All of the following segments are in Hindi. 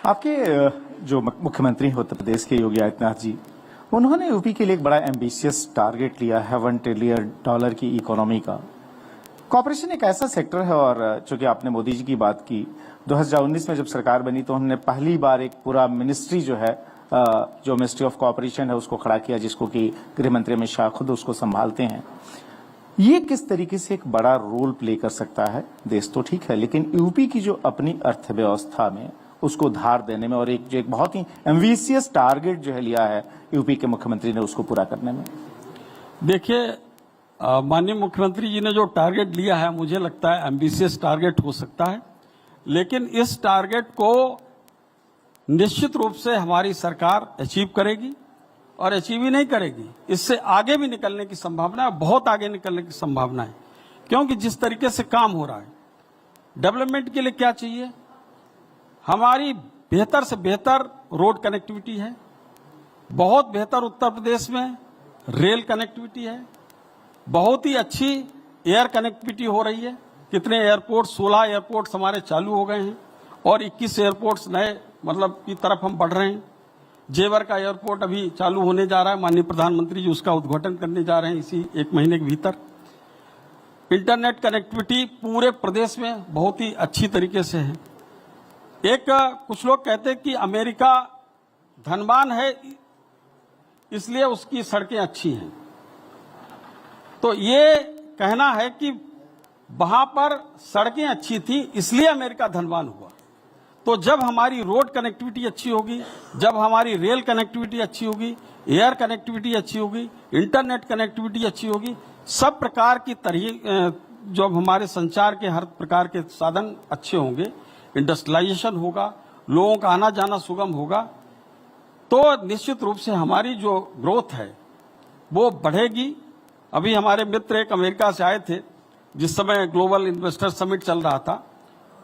आपके जो मुख्यमंत्री हैं उत्तर प्रदेश के योगी आदित्यनाथ जी, उन्होंने यूपी के लिए एक बड़ा एम्बिशियस टारगेट लिया है $1 ट्रिलियन की इकोनॉमी का। कॉर्पोरेशन एक ऐसा सेक्टर है, और चूंकि आपने मोदी जी की बात की, 2019 में जब सरकार बनी तो उन्होंने पहली बार एक पूरा मिनिस्ट्री जो है, जो मिनिस्ट्री ऑफ कॉर्पोरेशन है, उसको खड़ा किया, जिसको कि गृह मंत्री अमित शाह खुद उसको संभालते हैं। ये किस तरीके से एक बड़ा रोल प्ले कर सकता है? देश तो ठीक है, लेकिन यूपी की जो अपनी अर्थव्यवस्था में उसको धार देने में, और एक बहुत ही एम्बिशियस टारगेट जो है लिया है यूपी के मुख्यमंत्री ने उसको पूरा करने में। देखिए, माननीय मुख्यमंत्री जी ने जो टारगेट लिया है, मुझे लगता है एम्बिशियस टारगेट हो सकता है, लेकिन इस टारगेट को निश्चित रूप से हमारी सरकार अचीव करेगी, और अचीव ही नहीं करेगी, इससे आगे भी निकलने की संभावना है, बहुत आगे निकलने की संभावना है। क्योंकि जिस तरीके से काम हो रहा है, डेवलपमेंट के लिए क्या चाहिए? हमारी बेहतर से बेहतर रोड कनेक्टिविटी है, बहुत बेहतर उत्तर प्रदेश में रेल कनेक्टिविटी है, बहुत ही अच्छी एयर कनेक्टिविटी हो रही है। कितने एयरपोर्ट, 16 एयरपोर्ट्स हमारे चालू हो गए हैं, और 21 एयरपोर्ट्स नए की तरफ हम बढ़ रहे हैं। जेवर का एयरपोर्ट अभी चालू होने जा रहा है, माननीय प्रधानमंत्री जी उसका उद्घाटन करने जा रहे हैं इसी 1 महीने के भीतर। इंटरनेट कनेक्टिविटी पूरे प्रदेश में बहुत ही अच्छी तरीके से है। कुछ लोग कहते हैं कि अमेरिका धनवान है इसलिए उसकी सड़कें अच्छी हैं, तो ये कहना है कि वहां पर सड़कें अच्छी थी इसलिए अमेरिका धनवान हुआ। तो जब हमारी रोड कनेक्टिविटी अच्छी होगी, जब हमारी रेल कनेक्टिविटी अच्छी होगी, एयर कनेक्टिविटी अच्छी होगी, इंटरनेट कनेक्टिविटी अच्छी होगी, सब प्रकार की जो हमारे संचार के हर प्रकार के साधन अच्छे होंगे, इंडस्ट्रियलाइजेशन होगा, लोगों का आना जाना सुगम होगा, तो निश्चित रूप से हमारी जो ग्रोथ है वो बढ़ेगी। अभी हमारे मित्र एक अमेरिका से आए थे, जिस समय ग्लोबल इन्वेस्टर समिट चल रहा था,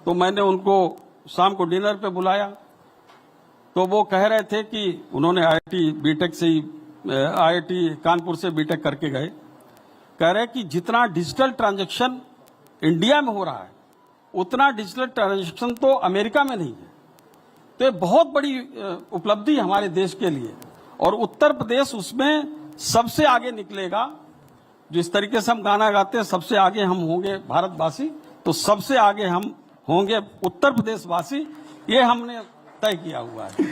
तो मैंने उनको शाम को डिनर पे बुलाया, तो वो कह रहे थे कि उन्होंने आईआईटी कानपुर से बीटेक करके गए। कह रहे कि जितना डिजिटल ट्रांजैक्शन इंडिया में हो रहा है, उतना डिजिटल ट्रांजैक्शन तो अमेरिका में नहीं है। तो ये बहुत बड़ी उपलब्धि हमारे देश के लिए, और उत्तर प्रदेश उसमें सबसे आगे निकलेगा। जिस तरीके से हम गाना गाते हैं, सबसे आगे हम होंगे भारतवासी, तो सबसे आगे हम होंगे उत्तर प्रदेशवासी, ये हमने तय किया हुआ है।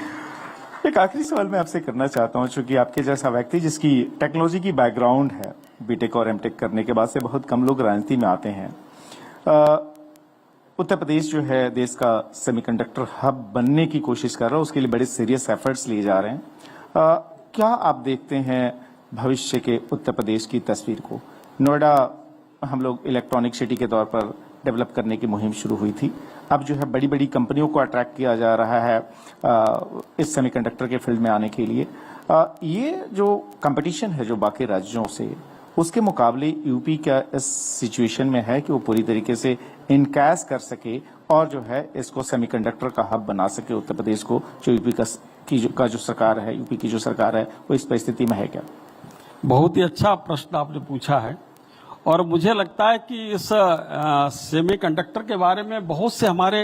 एक आखिरी सवाल मैं आपसे करना चाहता हूं, चूंकि आपके जैसा व्यक्ति जिसकी टेक्नोलॉजी की बैकग्राउंड है, बीटेक और एमटेक करने के बाद से बहुत कम लोग राजनीति में आते हैं। उत्तर प्रदेश जो है देश का सेमीकंडक्टर हब बनने की कोशिश कर रहा है, उसके लिए बड़े सीरियस एफर्ट्स लिए जा रहे हैं। क्या आप देखते हैं भविष्य के उत्तर प्रदेश की तस्वीर को? नोएडा हम लोग इलेक्ट्रॉनिक सिटी के तौर पर डेवलप करने की मुहिम शुरू हुई थी, अब जो है बड़ी बड़ी कंपनियों को अट्रैक्ट किया जा रहा है इस सेमीकंडक्टर के फील्ड में आने के लिए। ये जो कंपटीशन है जो बाकी राज्यों से, उसके मुकाबले यूपी क्या इस सिचुएशन में है कि वो पूरी तरीके से इनकैश कर सके और जो है इसको सेमीकंडक्टर का हब बना सके उत्तर प्रदेश को, जो यूपी का जो सरकार है, यूपी की जो सरकार है, वो इस परिस्थिति में है क्या? बहुत ही अच्छा प्रश्न आपने पूछा है, और मुझे लगता है कि इस सेमीकंडक्टर के बारे में बहुत से हमारे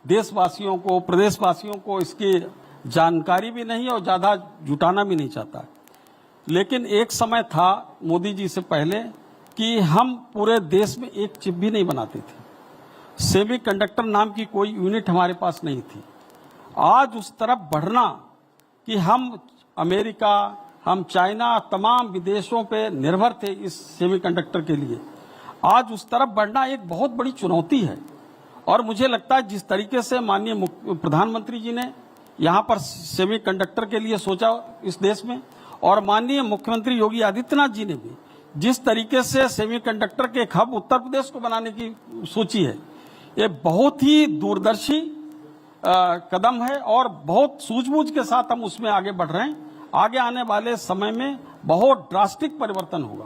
देशवासियों को, प्रदेशवासियों को इसकी जानकारी भी नहीं और ज़्यादा जुटाना भी नहीं चाहता। लेकिन एक समय था मोदी जी से पहले कि हम पूरे देश में एक चिप भी नहीं बनाते थे, सेमीकंडक्टर नाम की कोई यूनिट हमारे पास नहीं थी। आज उस तरफ बढ़ना कि हम अमेरिका, हम चाइना, तमाम विदेशों पे निर्भर थे इस सेमीकंडक्टर के लिए, आज उस तरफ बढ़ना एक बहुत बड़ी चुनौती है। और मुझे लगता है जिस तरीके से माननीय प्रधानमंत्री जी ने यहाँ पर सेमीकंडक्टर के लिए सोचा इस देश में, और माननीय मुख्यमंत्री योगी आदित्यनाथ जी ने भी जिस तरीके से सेमीकंडक्टर के एक हब उत्तर प्रदेश को बनाने की सोची है, ये बहुत ही दूरदर्शी कदम है, और बहुत सूझबूझ के साथ हम उसमें आगे बढ़ रहे हैं। आगे आने वाले समय में बहुत ड्रास्टिक परिवर्तन होगा।